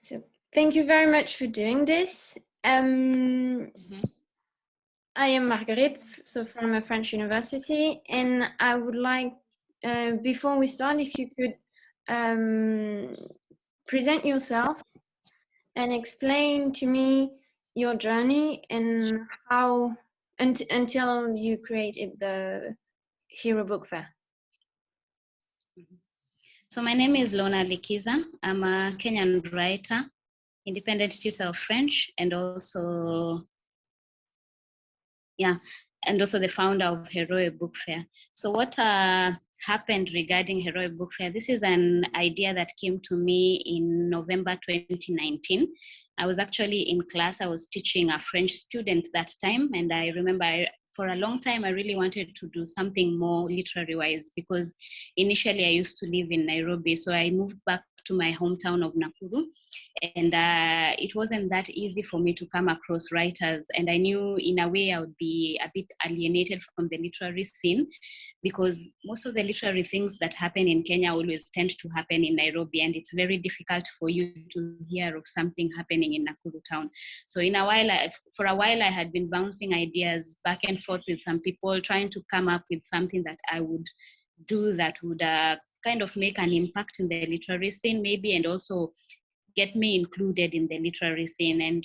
So thank you very much for doing this. I am Marguerite, so from a French university, and I would like, before we start, if you could present yourself and explain to me your journey and how until you created the Heroe Book Fair. So my name is Lorna Likiza. I'm a Kenyan writer, independent tutor of French, and also the founder of Heroe Book Fair. So what happened regarding Heroe Book Fair? This is an idea that came to me in November 2019. I was actually in class. I was teaching a French student that time, and I remember for a long time I really wanted to do something more literary-wise, because initially I used to live in Nairobi, so I moved back to my hometown of Nakuru, and it wasn't that easy for me to come across writers, and I knew in a way I would be a bit alienated from the literary scene, because most of the literary things that happen in Kenya always tend to happen in Nairobi, and it's very difficult for you to hear of something happening in Nakuru town. So for a while I had been bouncing ideas back and forth with some people, trying to come up with something that I would do that would kind of make an impact in the literary scene maybe, and also get me included in the literary scene. And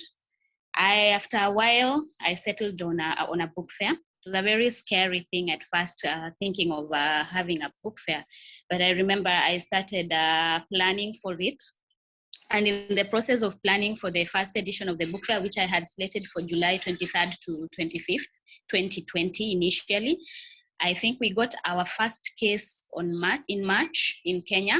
after a while, I settled on a book fair. It was a very scary thing at first, thinking of having a book fair. But I remember I started planning for it. And in the process of planning for the first edition of the book fair, which I had slated for July 23rd to 25th, 2020 initially, I think we got our first case in March in Kenya.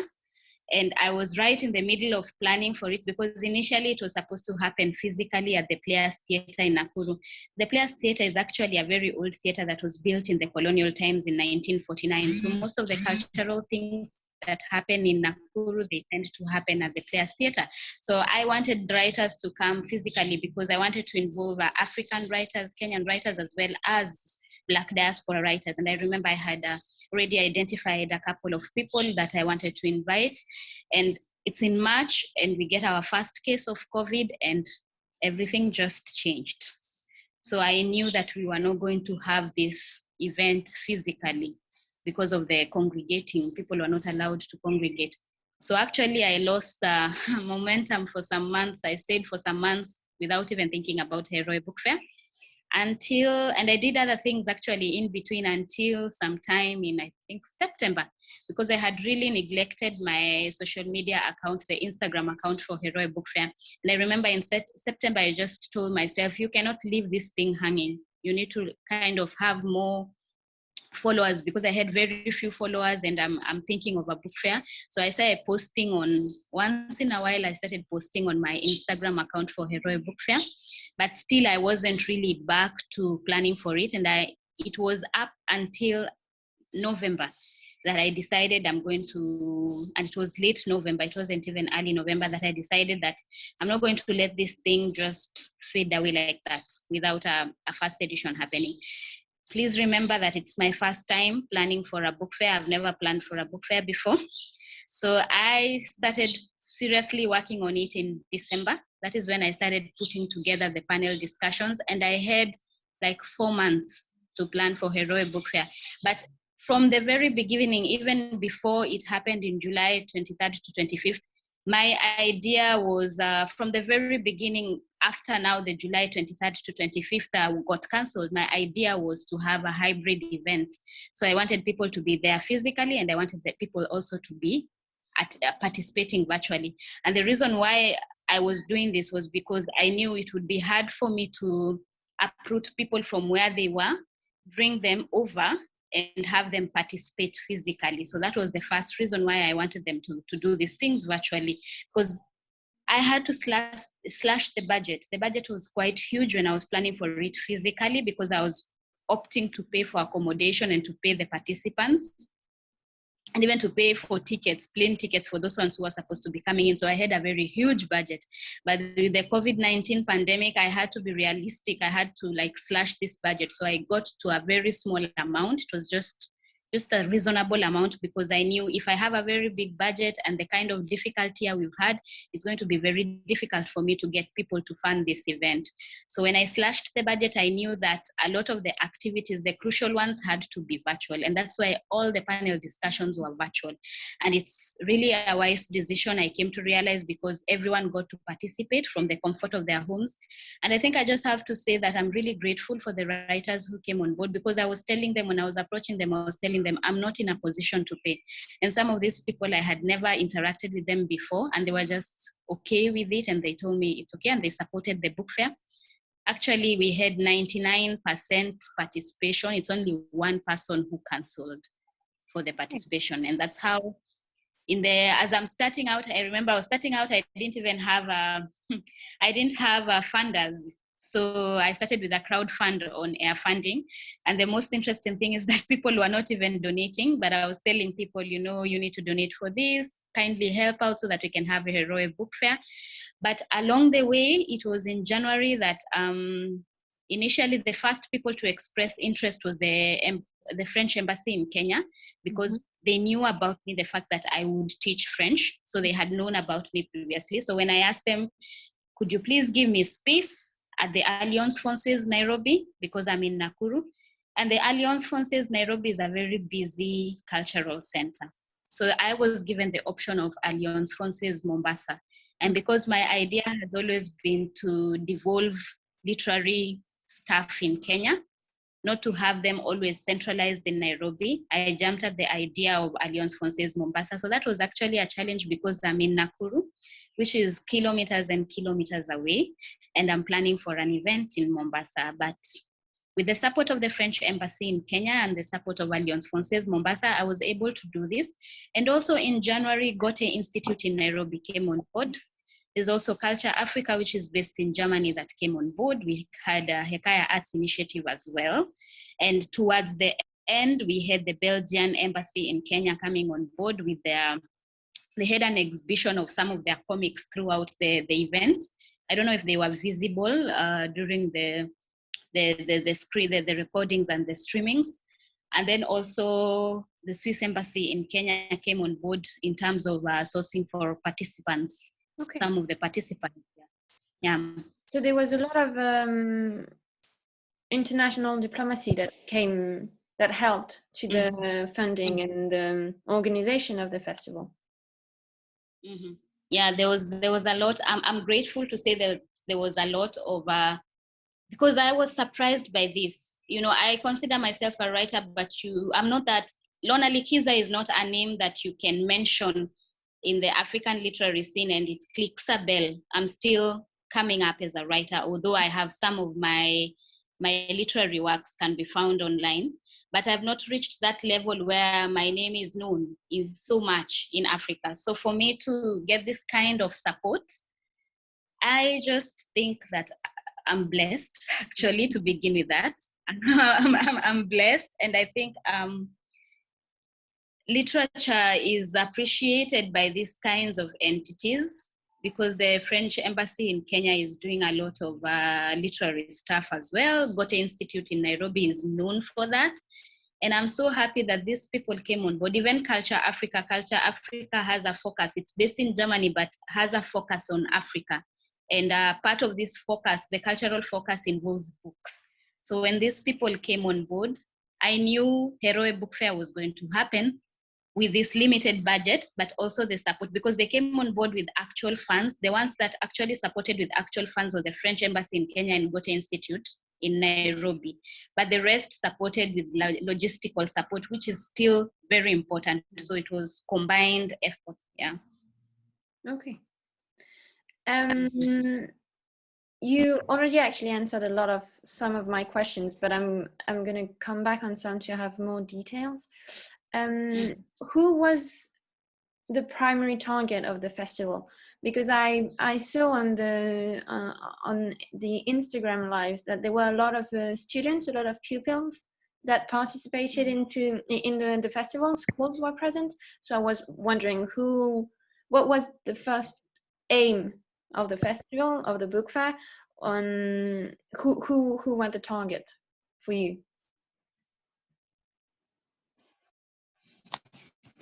And I was right in the middle of planning for it, because initially it was supposed to happen physically at the Players Theatre in Nakuru. The Players Theatre is actually a very old theatre that was built in the colonial times in 1949. So most of the cultural things that happen in Nakuru, they tend to happen at the Players Theatre. So I wanted writers to come physically, because I wanted to involve African writers, Kenyan writers, as well as Black diaspora writers. And I remember I had already identified a couple of people that I wanted to invite. And it's in March, and we get our first case of COVID, and everything just changed. So I knew that we were not going to have this event physically because of the congregating. People were not allowed to congregate. So actually I lost momentum for some months. I stayed for some months without even thinking about Heroe Book Fair. And I did other things actually in between until sometime in, I think, September, because I had really neglected my social media account, the Instagram account for Heroe Book Fair. And I remember in September, I just told myself, you cannot leave this thing hanging. You need to kind of have more followers, because I had very few followers, and I'm thinking of a book fair. So I started posting once in a while, I started posting on my Instagram account for Heroe Book Fair, but still I wasn't really back to planning for it. And it was up until November that I decided I'm going to, and it was late November, it wasn't even early November, that I decided that I'm not going to let this thing just fade away like that without a first edition happening. Please remember that it's my first time planning for a book fair. I've never planned for a book fair before. So I started seriously working on it in December. That is when I started putting together the panel discussions, and I had like 4 months to plan for Heroe Book Fair. But from the very beginning, even before it happened in July 23rd to 25th, my idea was from the very beginning, after now the July 23rd to 25th got cancelled, my idea was to have a hybrid event. So I wanted people to be there physically, and I wanted the people also to be participating virtually. And the reason why I was doing this was because I knew it would be hard for me to uproot people from where they were, bring them over, and have them participate physically. So that was the first reason why I wanted them to do these things virtually, because I had to slash the budget. The budget was quite huge when I was planning for it physically, because I was opting to pay for accommodation and to pay the participants, and even to pay for tickets, plane tickets for those ones who were supposed to be coming in. So I had a very huge budget. But with the COVID-19 pandemic, I had to be realistic. I had to slash this budget. So I got to a very small amount. It was just just a reasonable amount, because I knew if I have a very big budget and the kind of difficulty we've had, it's going to be very difficult for me to get people to fund this event. So when I slashed the budget, I knew that a lot of the activities, the crucial ones, had to be virtual. And that's why all the panel discussions were virtual. And it's really a wise decision, I came to realize, because everyone got to participate from the comfort of their homes. And I think I just have to say that I'm really grateful for the writers who came on board, because I was telling them, when I was approaching them, I was telling them I'm not in a position to pay. And some of these people, I had never interacted with them before, and they were just okay with it. And they told me it's okay, and they supported the book fair. Actually, we had 99% participation. It's only one person who canceled for the participation. And that's how, as I'm starting out, I remember I was starting out, I didn't even have funders. So I started with a crowdfund on air funding. And the most interesting thing is that people were not even donating, but I was telling people, you need to donate for this, kindly help out so that we can have a Heroe book fair. But along the way, it was in January that initially the first people to express interest was the French embassy in Kenya, because they knew about me, the fact that I would teach French. So they had known about me previously. So when I asked them, could you please give me space at the Alliance Francaise Nairobi, because I'm in Nakuru. And the Alliance Francaise Nairobi is a very busy cultural center. So I was given the option of Alliance Francaise Mombasa. And because my idea has always been to devolve literary stuff in Kenya, not to have them always centralized in Nairobi, I jumped at the idea of Alliance Francaise Mombasa. So that was actually a challenge, because I'm in Nakuru, which is kilometers and kilometers away, and I'm planning for an event in Mombasa. But with the support of the French embassy in Kenya and the support of Alliance Francaise Mombasa, I was able to do this. And also in January, Goethe Institute in Nairobi came on board. There's also Culture Africa, which is based in Germany, that came on board. We had a Hekaya Arts Initiative as well. And towards the end, we had the Belgian embassy in Kenya coming on board with they had an exhibition of some of their comics throughout the event. I don't know if they were visible during the recordings and the streamings. And then also the Swiss embassy in Kenya came on board in terms of sourcing for participants. Okay. Some of the participants. Yeah. So there was a lot of international diplomacy that helped to the funding and organization of the festival. Mm-hmm. Yeah, there was a lot. I'm grateful to say that there was a lot of because I was surprised by this. I consider myself a writer, but I'm not that. Lorna Likiza is not a name that you can mention in the African literary scene and it clicks a bell. I'm still coming up as a writer, although I have some of my literary works can be found online, but I've not reached that level where my name is known so much in Africa. So for me to get this kind of support, I just think that I'm blessed, actually, to begin with that. I'm blessed, and I think literature is appreciated by these kinds of entities, because the French embassy in Kenya is doing a lot of literary stuff as well. Goethe Institute in Nairobi is known for that. And I'm so happy that these people came on board. Even Culture Africa has a focus. It's based in Germany, but has a focus on Africa. And part of this focus, the cultural focus, involves books. So when these people came on board, I knew Heroe Book Fair was going to happen with this limited budget, but also the support, because they came on board with actual funds. The ones that actually supported with actual funds were the French embassy in Kenya and Goethe Institute in Nairobi. But the rest supported with logistical support, which is still very important. So it was combined efforts, yeah. Okay. You already actually answered a lot of some of my questions, but I'm going to come back on some to have more details. Who was the primary target of the festival? Because I saw on the Instagram lives that there were a lot of students, a lot of pupils that participated in the festival. Schools were present, so I was wondering what was the first aim of the festival, of the book fair, on who were the target for you?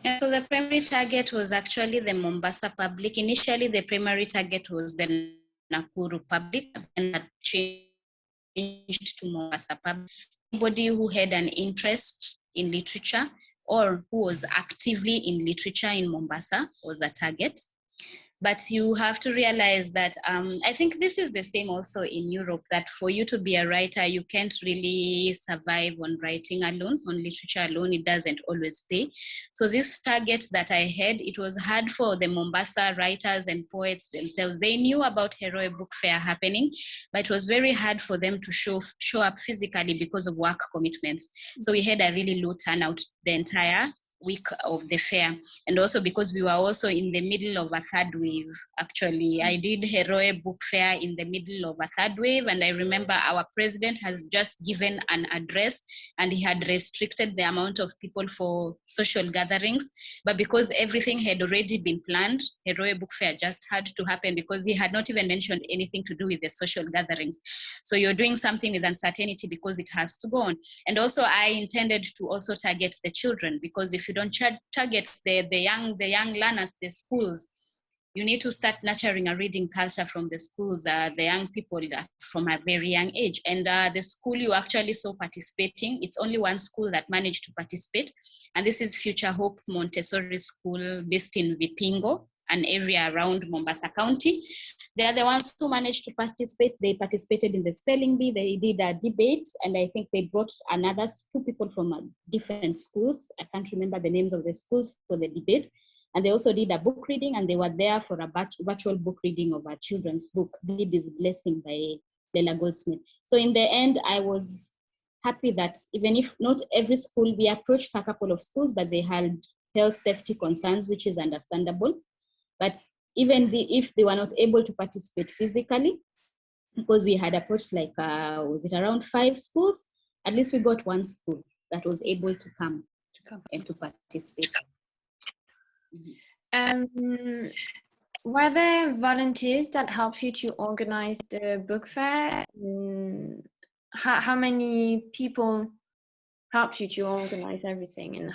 And so the primary target was actually the Mombasa public. Initially, the primary target was the Nakuru public, and that changed to Mombasa public. Anybody who had an interest in literature or who was actively in literature in Mombasa was a target. But you have to realize that I think this is the same also in Europe, that for you to be a writer, you can't really survive on writing alone, on literature alone. It doesn't always pay. So this target that I had, it was hard for the Mombasa writers and poets themselves. They knew about Heroe Book Fair happening, but it was very hard for them to show up physically because of work commitments. So we had a really low turnout the entire week of the fair, and also because we were also in the middle of a third wave. Actually, I did Heroe Book Fair in the middle of a third wave, and I remember our president has just given an address and he had restricted the amount of people for social gatherings, but because everything had already been planned, Heroe Book Fair just had to happen because he had not even mentioned anything to do with the social gatherings. So you're doing something with uncertainty because it has to go on. And also I intended to also target the children, because if you don't target the young learners, the schools, you need to start nurturing a reading culture from the schools, the young people from a very young age. And the school you actually saw participating, it's only one school that managed to participate, and this is Future Hope Montessori School based in Vipingo, an area around Mombasa County. They are the ones who managed to participate. They participated in the spelling bee, they did a debate, and I think they brought another two people from different schools. I can't remember the names of the schools for the debate. And they also did a book reading, and they were there for a virtual book reading of a children's book, Baby's Blessing by Leila Goldsmith. So in the end, I was happy that even if not every school, we approached a couple of schools, but they had health safety concerns, which is understandable. But even if they were not able to participate physically, because we had approached like, was it around 5 schools? At least we got one school that was able to come and to participate. Were there volunteers that helped you to organize the book fair? How many people helped you to organize everything, and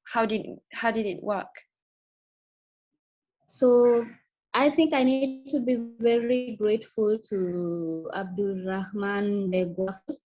how did it work? So I think I need to be very grateful to Abdul Rahman Begwafel.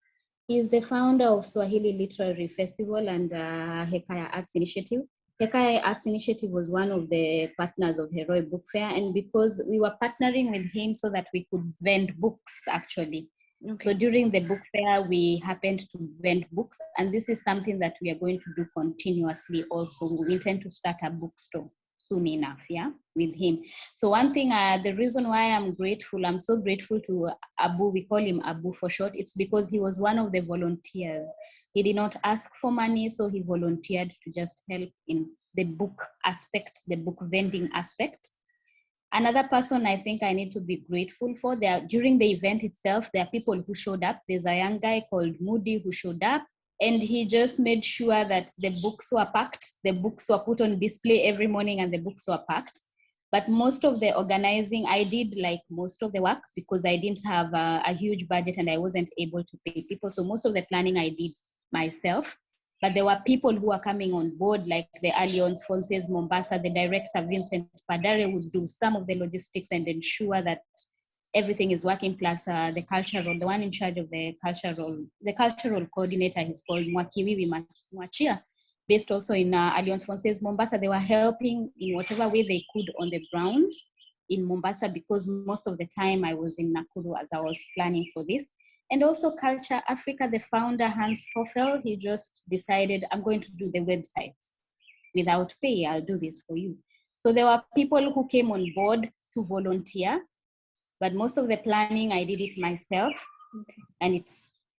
He's the founder of Swahili Literary Festival and Hekaya Arts Initiative. Hekaya Arts Initiative was one of the partners of Heroe Book Fair, and because we were partnering with him so that we could vend books actually. Okay. So during the book fair, we happened to vend books, and this is something that we are going to do continuously also. We intend to start a bookstore soon enough, yeah, with him. So one thing, the reason why I'm so grateful to Abu, we call him Abu for short, it's because he was one of the volunteers. He did not ask for money, so he volunteered to just help in the book aspect, the book vending aspect. Another person I think I need to be grateful for, during the event itself, there are people who showed up. There's a young guy called Moody who showed up, and he just made sure that the books were packed, the books were put on display every morning, and the books were packed. But most of the organizing, I did like most of the work because I didn't have a huge budget and I wasn't able to pay people. So most of the planning I did myself. But there were people who were coming on board, like the Alliance Francaise Mombasa, the director, Vincent Padare, would do some of the logistics and ensure that everything is working, plus the one in charge of the cultural coordinator, he's called Mwakiwiwi Mwachia, based also in Alliance Francaise Mombasa. They were helping in whatever way they could on the grounds in Mombasa, because most of the time I was in Nakuru as I was planning for this. And also Culture Africa, the founder, Hans Hoffel, he just decided, I'm going to do the website without pay, I'll do this for you. So there were people who came on board to volunteer, but most of the planning, I did it myself. Okay. And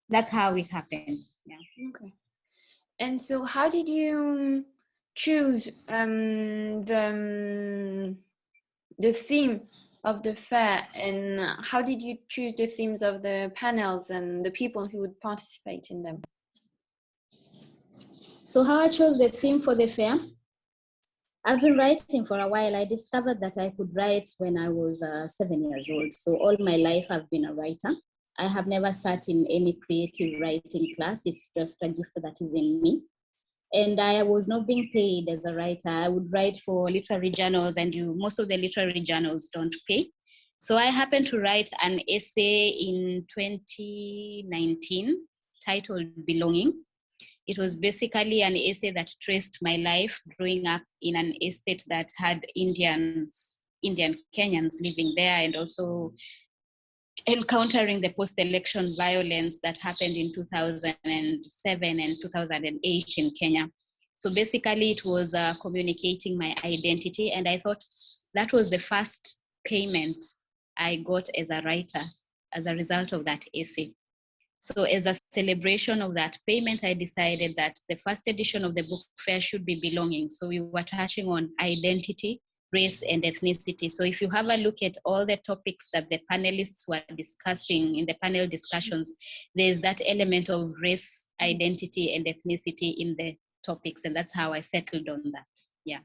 that's how it happened, yeah. Okay. And so how did you choose the theme of the fair, and how did you choose the themes of the panels and the people who would participate in them? So how I chose the theme for the fair, I've been writing for a while. I discovered that I could write when I was 7 years old. So all my life I've been a writer. I have never sat in any creative writing class. It's just a gift that is in me. and I was not being paid as a writer. I would write for literary journals, and most of the literary journals don't pay. So I happened to write an essay in 2019 titled Belonging. It was basically an essay that traced my life growing up in an estate that had Indian Kenyans living there, and also encountering the post-election violence that happened in 2007 and 2008 in Kenya. So basically it was communicating my identity, and I thought that was the first payment I got as a writer as a result of that essay. So as a celebration of that payment, I decided that the first edition of the book fair should be belonging. So we were touching on identity, race, and ethnicity. So if you have a look at all the topics that the panelists were discussing in the panel discussions, there's that element of race, identity, and ethnicity in the topics. And that's how I settled on that. Yeah.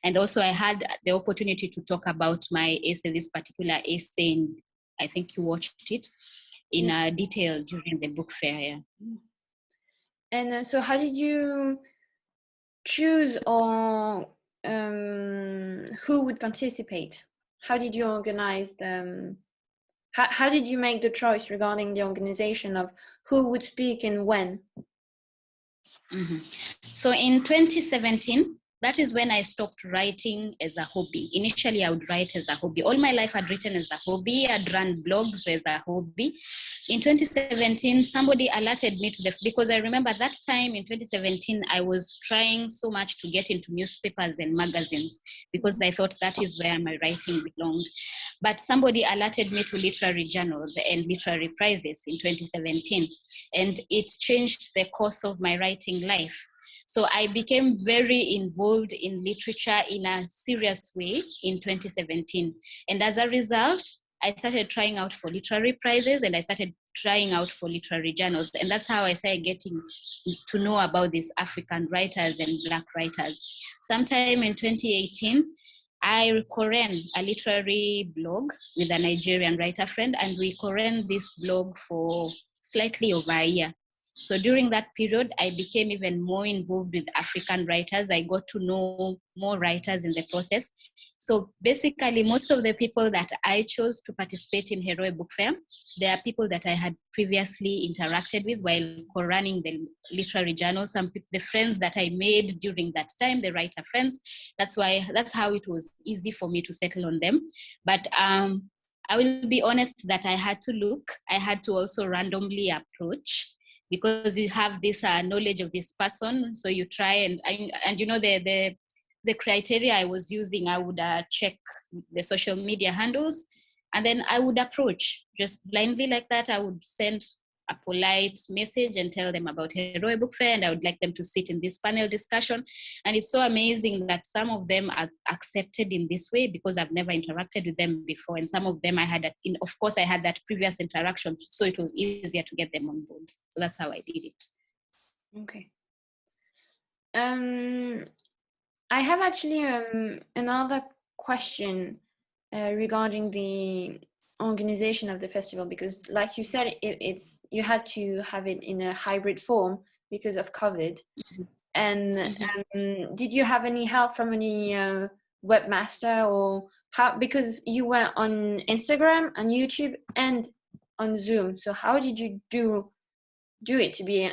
And also I had the opportunity to talk about my essay, this particular essay, and I think you watched it in detail during the book fair. Yeah. And so how did you choose or who would participate? How did you organize them? How did you make the choice regarding the organization of who would speak and when? Mm-hmm. So in 2017, that is when I stopped writing as a hobby. Initially, I would write as a hobby. All my life I'd written as a hobby. I'd run blogs as a hobby. In 2017, somebody alerted me to because I remember that time in 2017, I was trying so much to get into newspapers and magazines because I thought that is where my writing belonged. But somebody alerted me to literary journals and literary prizes in 2017. And it changed the course of my writing life. So I became very involved in literature in a serious way in 2017. And as a result, I started trying out for literary prizes, and I started trying out for literary journals. And that's how I started getting to know about these African writers and Black writers. Sometime in 2018, I co-ran a literary blog with a Nigerian writer friend, and we co-ran this blog for slightly over a year. So during that period, I became even more involved with African writers. I got to know more writers in the process. So basically, most of the people that I chose to participate in Heroe Book Fair, they are people that I had previously interacted with while co-running the literary journal. Some people, the friends that I made during that time, the writer friends. That's how it was easy for me to settle on them. But I will be honest that I had to also randomly approach, because you have this knowledge of this person, so you try and you know the criteria I was using. I would check the social media handles, and then I would approach just blindly like that. I would send a polite message and tell them about Heroe Book Fair, and I would like them to sit in this panel discussion. And it's so amazing that some of them are accepted in this way because I've never interacted with them before, and some of them I had of course I had that previous interaction, so it was easier to get them on board. So that's how I did it. Okay. I have actually another question regarding the organization of the festival, because like you said, it's you had to have it in a hybrid form because of COVID. And did you have any help from any webmaster, or how, because you were on Instagram and YouTube and on Zoom, so how did you do it to be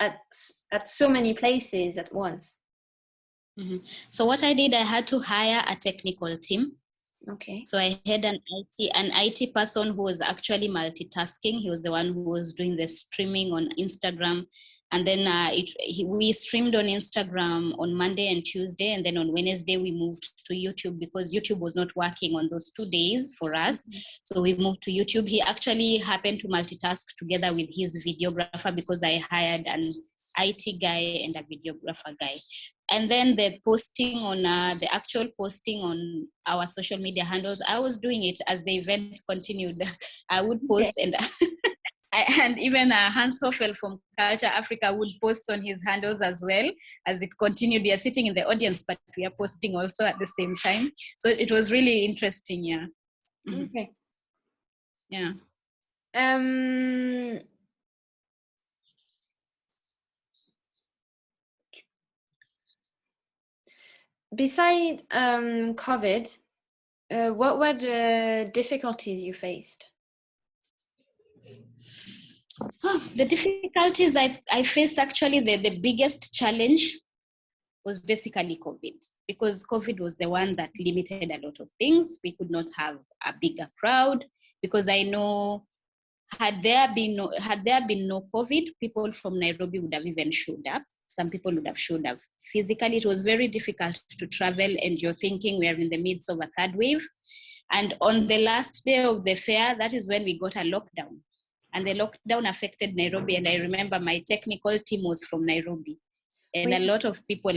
at so many places at once? So what I did, I had to hire a technical team. Okay. So I had an IT person who was actually multitasking. He was the one who was doing the streaming on Instagram. And then we streamed on Instagram on Monday and Tuesday. And then on Wednesday, we moved to YouTube because YouTube was not working on those 2 days for us. So we moved to YouTube. He actually happened to multitask together with his videographer because I hired an IT guy and a videographer guy. And then the posting on the actual posting on our social media handles, I was doing it as the event continued. I would post, okay. And even Hans Hoffel from Culture Africa would post on his handles as well as it continued. We are sitting in the audience, but we are posting also at the same time. So it was really interesting, yeah. Okay. Yeah. beside COVID, what were the difficulties you faced? The difficulties I faced, actually, the biggest challenge was basically COVID, because COVID was the one that limited a lot of things. We could not have a bigger crowd, because I know had there been no COVID, people from Nairobi would have even showed up. Some people would have showed up physically. It was very difficult to travel, and you're thinking we are in the midst of a third wave. And on the last day of the fair, that is when we got a lockdown. And the lockdown affected Nairobi. And I remember my technical team was from Nairobi. And a lot of people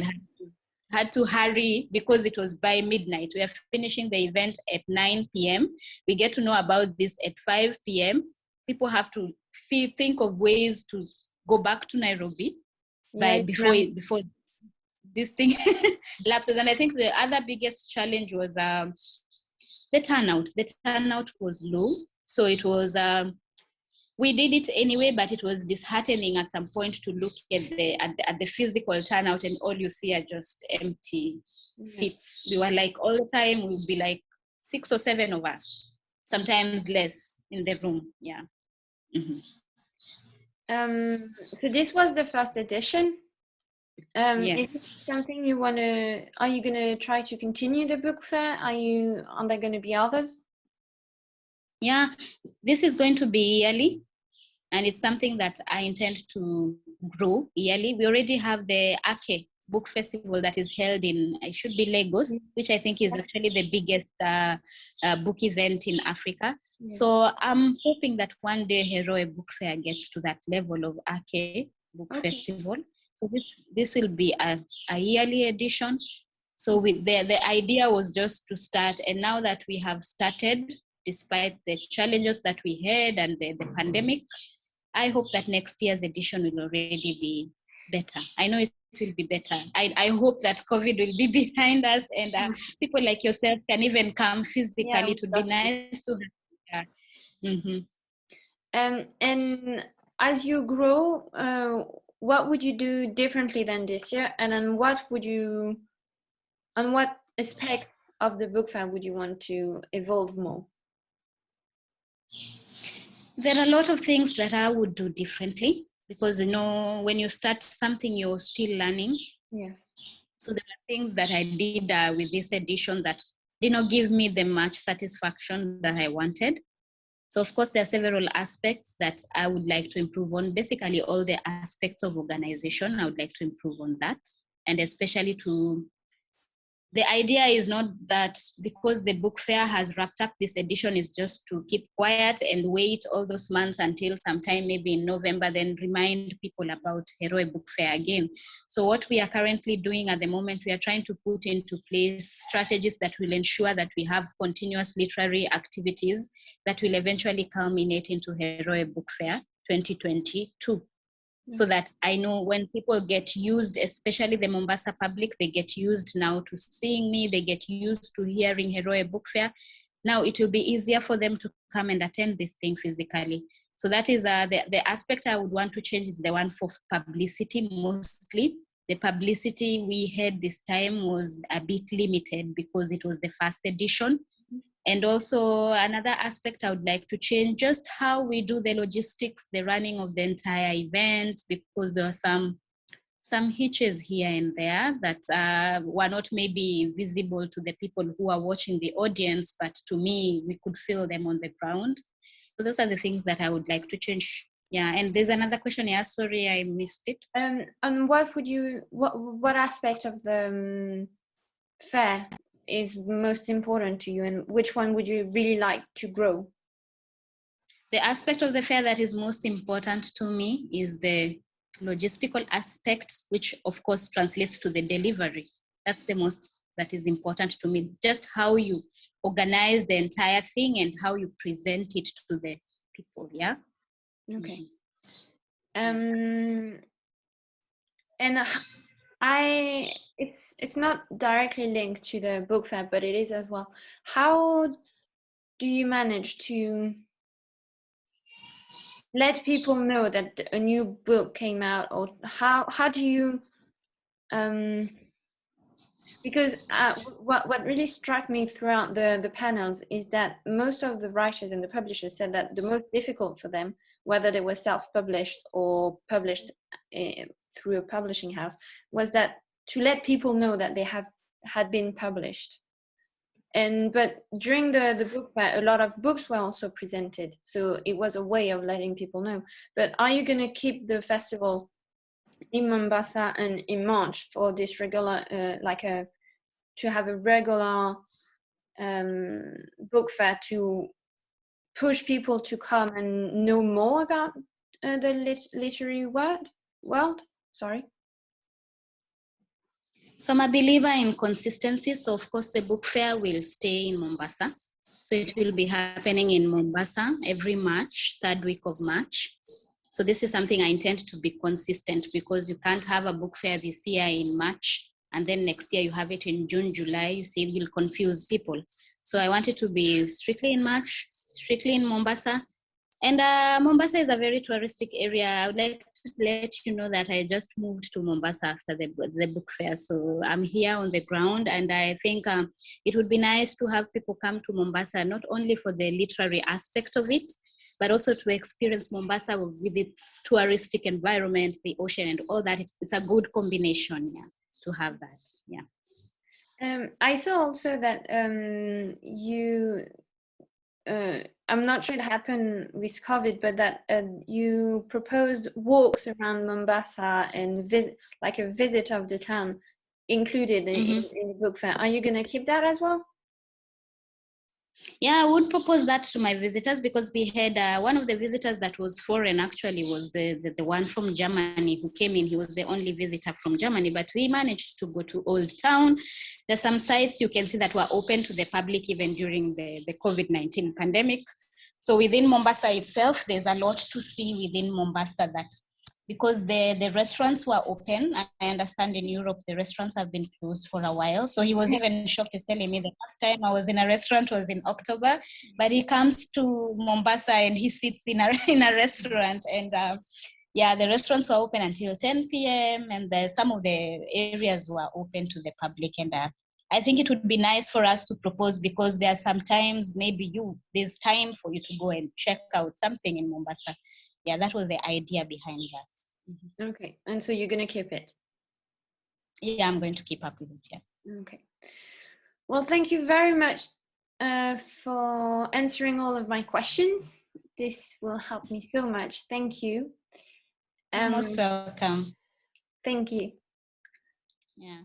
had to hurry because it was by midnight. We are finishing the event at 9 p.m. We get to know about this at 5 p.m. People have to think of ways to go back to Nairobi before this thing lapses. And I think the other biggest challenge was the turnout. The turnout was low. So it was, we did it anyway, but it was disheartening at some point to look at the physical turnout, and all you see are just empty seats. We were like, all the time, we would be like 6 or 7 of us, sometimes less in the room. Yeah. Mm-hmm. So this was the first edition. Yes. Is it something you want to, are you going to try to continue the book fair? Are there going to be others? Yeah, this is going to be yearly, and it's something that I intend to grow yearly. We already have the Ake Book Festival that is held in, it should be Lagos, which I think is actually the biggest book event in Africa. So I'm hoping that one day Heroe Book Fair gets to that level of Ake Book Festival. So this will be a yearly edition. So with the idea was just to start, and now that we have started, despite the challenges that we had and the pandemic, I hope that next year's edition will already be better. I know it will be better. I hope that COVID will be behind us, and people like yourself can even come physically. It would be nice to have. Mm-hmm. And as you grow, what would you do differently than this year? And then on what aspect of the book fair would you want to evolve more? There are a lot of things that I would do differently, because, you know, when you start something, you're still learning. Yes. So there are things that I did with this edition that did not give me the much satisfaction that I wanted. So of course, there are several aspects that I would like to improve on. Basically, all the aspects of organization, I would like to improve on that. And especially the idea is not that because the book fair has wrapped up this edition is just to keep quiet and wait all those months until sometime maybe in November, then remind people about Heroe Book Fair again. So what we are currently doing at the moment, we are trying to put into place strategies that will ensure that we have continuous literary activities that will eventually culminate into Heroe Book Fair 2022. So that I know when people get used, especially the Mombasa public, they get used now to seeing me, they get used to hearing Heroe Book Fair. Now it will be easier for them to come and attend this thing physically. So that is the aspect I would want to change is the one for publicity mostly. The publicity we had this time was a bit limited because it was the first edition. And also another aspect I would like to change, just how we do the logistics, the running of the entire event, because there are some hitches here and there that were not maybe visible to the people who are watching the audience, but to me, we could feel them on the ground. So those are the things that I would like to change. Yeah, and there's another question. Yeah, sorry, I missed it. And what aspect of the fair is most important to you, and which one would you really like to grow? The aspect of the fair that is most important to me is the logistical aspect, which of course translates to the delivery. That's the most that is important to me. Just how you organize the entire thing and how you present it to the people. Yeah. Okay. Mm-hmm. And it's not directly linked to the book fair, but it is as well. How do you manage to let people know that a new book came out, or how do you Because what really struck me throughout the panels is that most of the writers and the publishers said that the most difficult for them, whether they were self-published or published through a publishing house, was that to let people know that they had been published. But during the book fair, a lot of books were also presented, so it was a way of letting people know. But are you going to keep the festival in Mombasa and in March for this regular, to have a regular book fair to push people to come and know more about the literary world? Sorry. So I'm a believer in consistency. So of course the book fair will stay in Mombasa. So it will be happening in Mombasa every March, third week of March. So this is something I intend to be consistent, because you can't have a book fair this year in March and then next year you have it in June, July. You see, you'll confuse people. So I want it to be strictly in March, strictly in Mombasa. And Mombasa is a very touristic area. I would like to let you know that I just moved to Mombasa after the book fair. So I'm here on the ground, and I think it would be nice to have people come to Mombasa, not only for the literary aspect of it, but also to experience Mombasa with its touristic environment, the ocean and all that. It's a good combination, yeah, to have that, yeah. I saw also that you... I'm not sure it happened with COVID, but that you proposed walks around Mombasa and like a visit of the town included in the book fair. Are you going to keep that as well? Yeah, I would propose that to my visitors, because we had one of the visitors that was foreign actually was the one from Germany who came in. He was the only visitor from Germany, but we managed to go to Old Town. There's some sites you can see that were open to the public even during the COVID-19 pandemic. So within Mombasa itself, there's a lot to see within Mombasa, that because the restaurants were open. I understand in Europe, the restaurants have been closed for a while. So he was even shocked. He's telling me the last time I was in a restaurant was in October, but he comes to Mombasa and he sits in a restaurant. And yeah, the restaurants were open until 10 p.m. and some of the areas were open to the public. And I think it would be nice for us to propose, because there are sometimes maybe there's time for you to go and check out something in Mombasa. Yeah, that was the idea behind that. Okay, and so you're going to keep it? Yeah, I'm going to keep up with it, yeah. Okay. Well, thank you very much for answering all of my questions. This will help me so much. Thank you. You're most welcome. Thank you. Yeah.